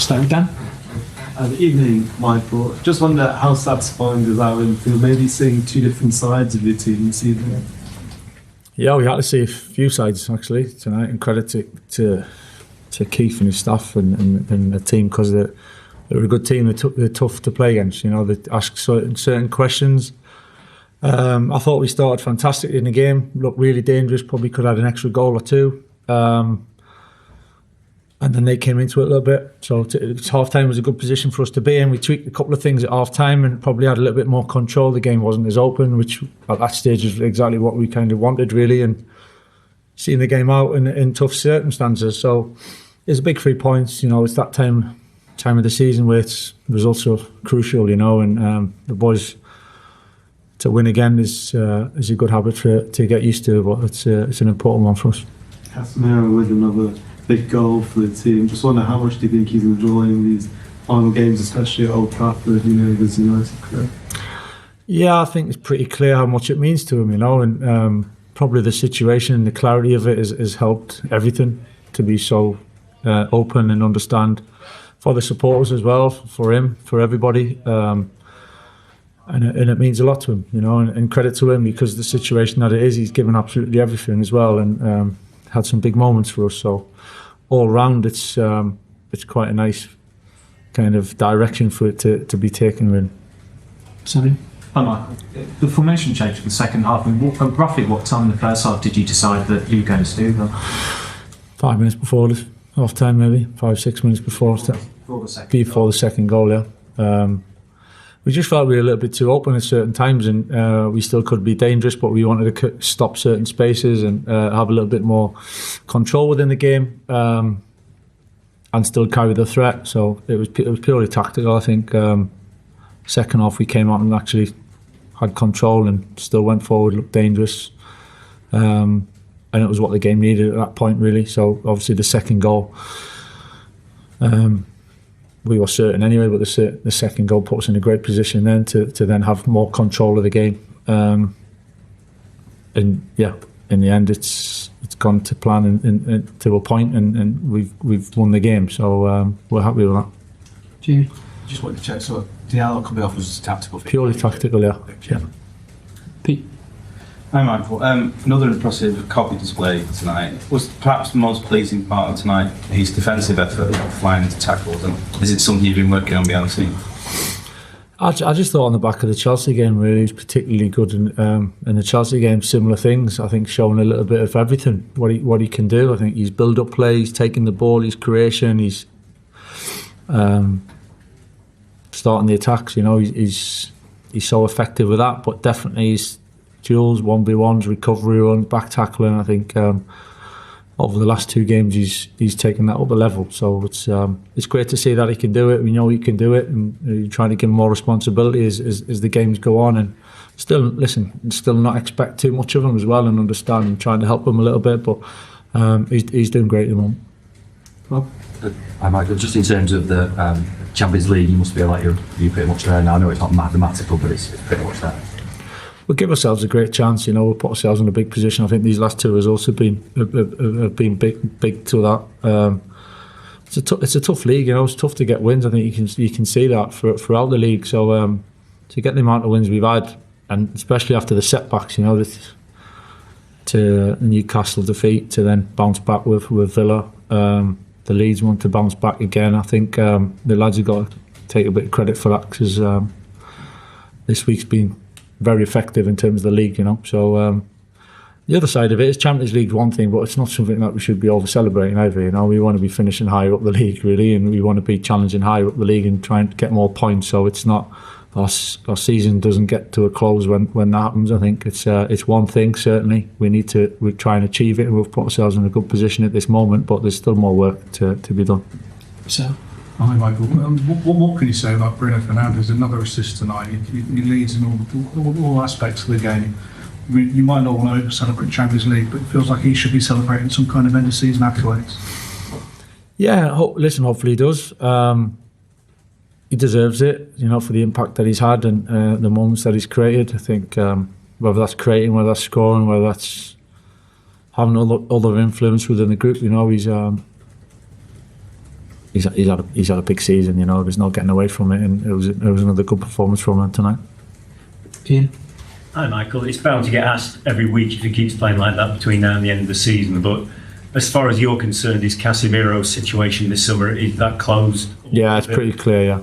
Start with Dan. Good evening, Michael. Just wonder how satisfying does that feel? Maybe seeing two different sides of your team this evening. Yeah, we had to see a few sides actually tonight, and credit to Keith and his staff and the team, because they're a good team. They're tough to play against. You know, they ask certain questions. I thought we started fantastic in the game. Looked really dangerous. Probably could have had an extra goal or two. And then they came into it a little bit. So half-time was a good position for us to be in. We tweaked a couple of things at half-time and probably had a little bit more control. The game wasn't as open, which at that stage is exactly what we kind of wanted, really, and seeing the game out in tough circumstances. So it's a big 3 points. You know, it's that time of the season where results are crucial, you know, and the boys, to win again is a good habit to get used to, but it's an important one for us. Casemiro with another big goal for the team. Just wonder, how much do you think he's enjoying these final games, especially at Old Trafford, you know, his United career? Yeah, I think it's pretty clear how much it means to him, you know, and probably the situation and the clarity of it has helped everything to be so open and understand for the supporters as well, for him, for everybody. And it means a lot to him, you know, and credit to him, because the situation that it is, he's given absolutely everything as well, and had some big moments for us. So all round, it's quite a nice kind of direction for it to be taken in. Sorry. Hi, Michael. The formation change for the second half, I mean, roughly what time in the first half did you decide that you were going to do that? 5 minutes before the half time, maybe 5-6 minutes before the second goal. Yeah, we just felt we were a little bit too open at certain times, and we still could be dangerous, but we wanted to stop certain spaces and have a little bit more control within the game, and still carry the threat. So it was purely tactical, I think. Second half we came out and actually had control and still went forward, looked dangerous, and it was what the game needed at that point, really. So obviously the second goal, we were certain anyway, but the second goal put us in a great position then to then have more control of the game. And yeah, in the end, it's gone to plan and to a point, and we've won the game. So we're happy with that. Jamie? Just wanted to check, so the outcome off was tactical? Purely tactical, yeah. Pete? Hi, Michael. Another impressive Kobbie display tonight. Was perhaps the most pleasing part of tonight his defensive effort, flying into tackles, and is it something you've been working on behind the scenes? I just thought on the back of the Chelsea game, really, he's particularly good in the Chelsea game. Similar things, I think, showing a little bit of everything, what he can do. I think he's build-up play, he's taking the ball, his creation, he's starting the attacks. You know, he's so effective with that. But definitely his duels, 1v1s, recovery runs, back tackling. I think over the last 2 games he's taken that up a level. So it's great to see that he can do it. We know he can do it, and you're trying to give him more responsibility as the games go on. And still not expect too much of him as well, and understand and trying to help him a little bit. But he's doing great at the moment. Rob? Hi, Michael. Just in terms of the Champions League, you must feel like you're pretty much there now. I know it's not mathematical, but it's pretty much there. We'll give ourselves a great chance, you know. We'll put ourselves in a big position. I think these last 2 results have been big to that. It's a tough league, you know. It's tough to get wins. I think you can see that throughout the league. So to get the amount of wins we've had, and especially after the setbacks, you know, to Newcastle defeat, to then bounce back with Villa, the Leeds one to bounce back again. I think the lads have got to take a bit of credit for that, because this week's been very effective in terms of the league, you know. So the other side of it is Champions League's one thing, but it's not something that we should be over celebrating either, you know. We want to be finishing higher up the league, really, and we want to be challenging higher up the league and trying to get more points. So it's not, our season doesn't get to a close when that happens. I think it's one thing, certainly. We try and achieve it, and we've put ourselves in a good position at this moment, but there's still more work to be done. So? Hi, Michael. What can you say about Bruno Fernandes? Another assist tonight. He leads in all aspects of the game. I mean, you might not want to celebrate Champions League, but it feels like he should be celebrating some kind of end of season accolades. Yeah, hopefully he does. He deserves it, you know, for the impact that he's had and the moments that he's created. I think whether that's creating, whether that's scoring, whether that's having other influence within the group, you know, he's had a big season. You know, there's no getting away from it, and it was another good performance from him tonight. Ian? Hi, Michael. It's bound to get asked every week if he keeps playing like that between now and the end of the season. But as far as you're concerned, is Casemiro's situation this summer, is that closed? Yeah, it's pretty clear. Yeah.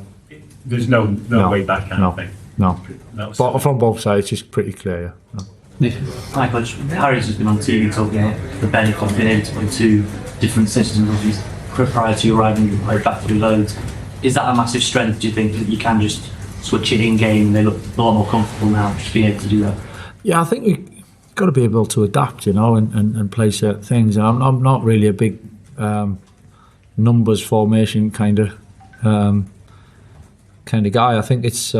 There's no way back, kind of thing. No. That's- But from both sides, it's pretty clear. Yeah. No. Nathan? Michael, Harry's just been on TV talking about the benefit of being able to play two different systems. Obviously, prior to you arriving, you played back through loads. Is that a massive strength, do you think, that you can just switch it in game and they look a lot more comfortable now, just being able to do that? Yeah, I think you've got to be able to adapt, you know, and play certain things. And I'm not really a big numbers formation kind of guy. I think it's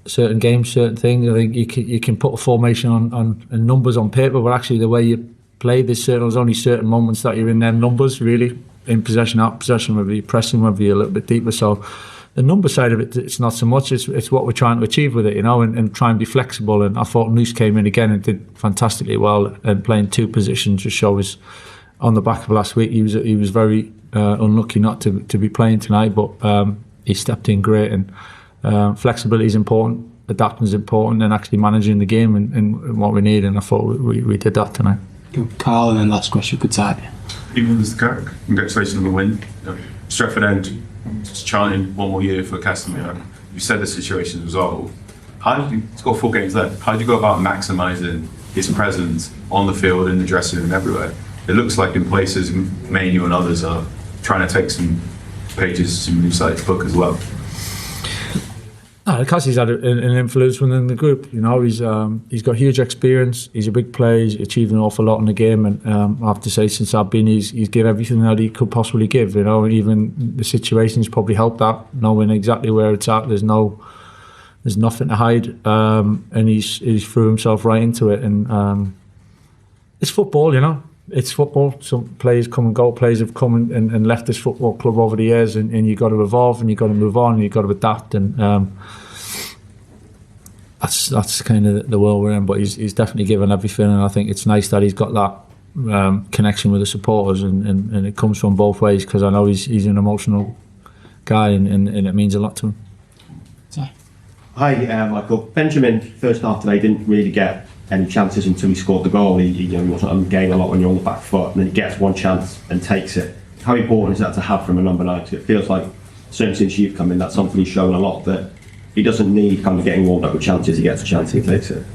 certain games, certain things. I think you can put a formation on numbers on paper, but actually the way you play, there's only certain moments that you're in them numbers, really, in possession, out possession, whether you're pressing, whether you're a little bit deeper. So the number side of it, it's not so much. It's what we're trying to achieve with it, you know, and try and be flexible. And I thought Noose came in again and did fantastically well, and playing two positions just shows. On the back of last week, he was very unlucky not to be playing tonight, but he stepped in great. And flexibility is important, adapting is important, and actually managing the game and what we need. And I thought we did that tonight. Carl, and then last question for Ty. Even Mr. Carrick, congratulations on the win. Stretford End just chanting one more year for Casemiro. You said the situation is resolved. He's got 4 games left. How do you go about maximising his presence on the field, in the dressing room, everywhere? It looks like in places, Mainoo and others are trying to take some pages from Newside's book as well. Because he's had an influence within the group, you know, he's got huge experience. He's a big player. He's achieved an awful lot in the game, and I have to say, since I've been, he's given everything that he could possibly give. You know, even the situation's probably helped that, knowing exactly where it's at. There's nothing to hide, and he's threw himself right into it. And it's football, you know. It's football. Some players come and go. Players have come and left this football club over the years, and you've got to evolve, and you've got to move on, and you've got to adapt, and that's kind of the world we're in. But he's definitely given everything, and I think it's nice that he's got that connection with the supporters, and it comes from both ways, because I know he's an emotional guy, and it means a lot to him. Hi, Michael. Benjamin, first half today, didn't really get any chances until he scored the goal. He wasn't on the game a lot when you're on the back foot, and then he gets one chance and takes it. How important is that to have from a number 9? Because it feels like, certainly since you've come in, that's something he's shown a lot, that he doesn't need kind of getting warmed up with chances. He gets a chance, he takes it.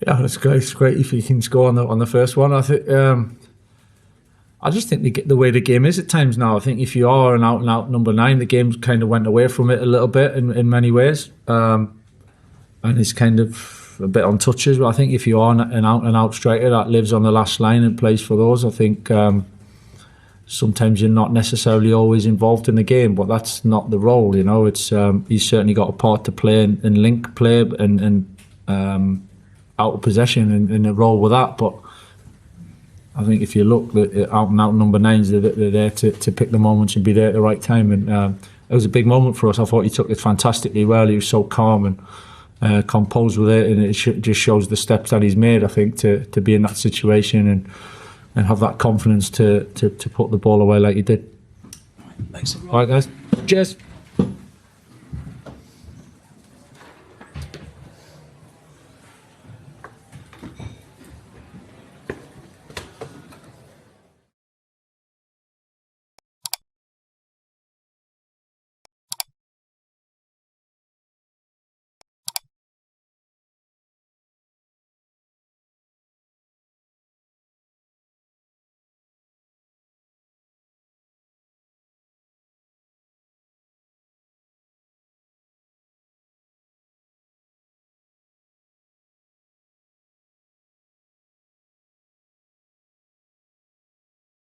Yeah, it's great. It's great if he can score on the first one. I think. I just think the way the game is at times now. I think if you are an out-and-out number 9, the game kind of went away from it a little bit in many ways, and it's kind of a bit on touches. But I think if you are an out-and-out striker that lives on the last line and plays for those, I think sometimes you're not necessarily always involved in the game, but that's not the role, you know. It's he's certainly got a part to play in link play and out of possession and a role with that. But I think if you look at out-and-out number 9s, they're there to pick the moments and be there at the right time. And it was a big moment for us. I thought he took it fantastically well. He was so calm and composed with it, and it just shows the steps that he's made, I think, to be in that situation and have that confidence to put the ball away like he did. Thanks. All right, guys. Cheers.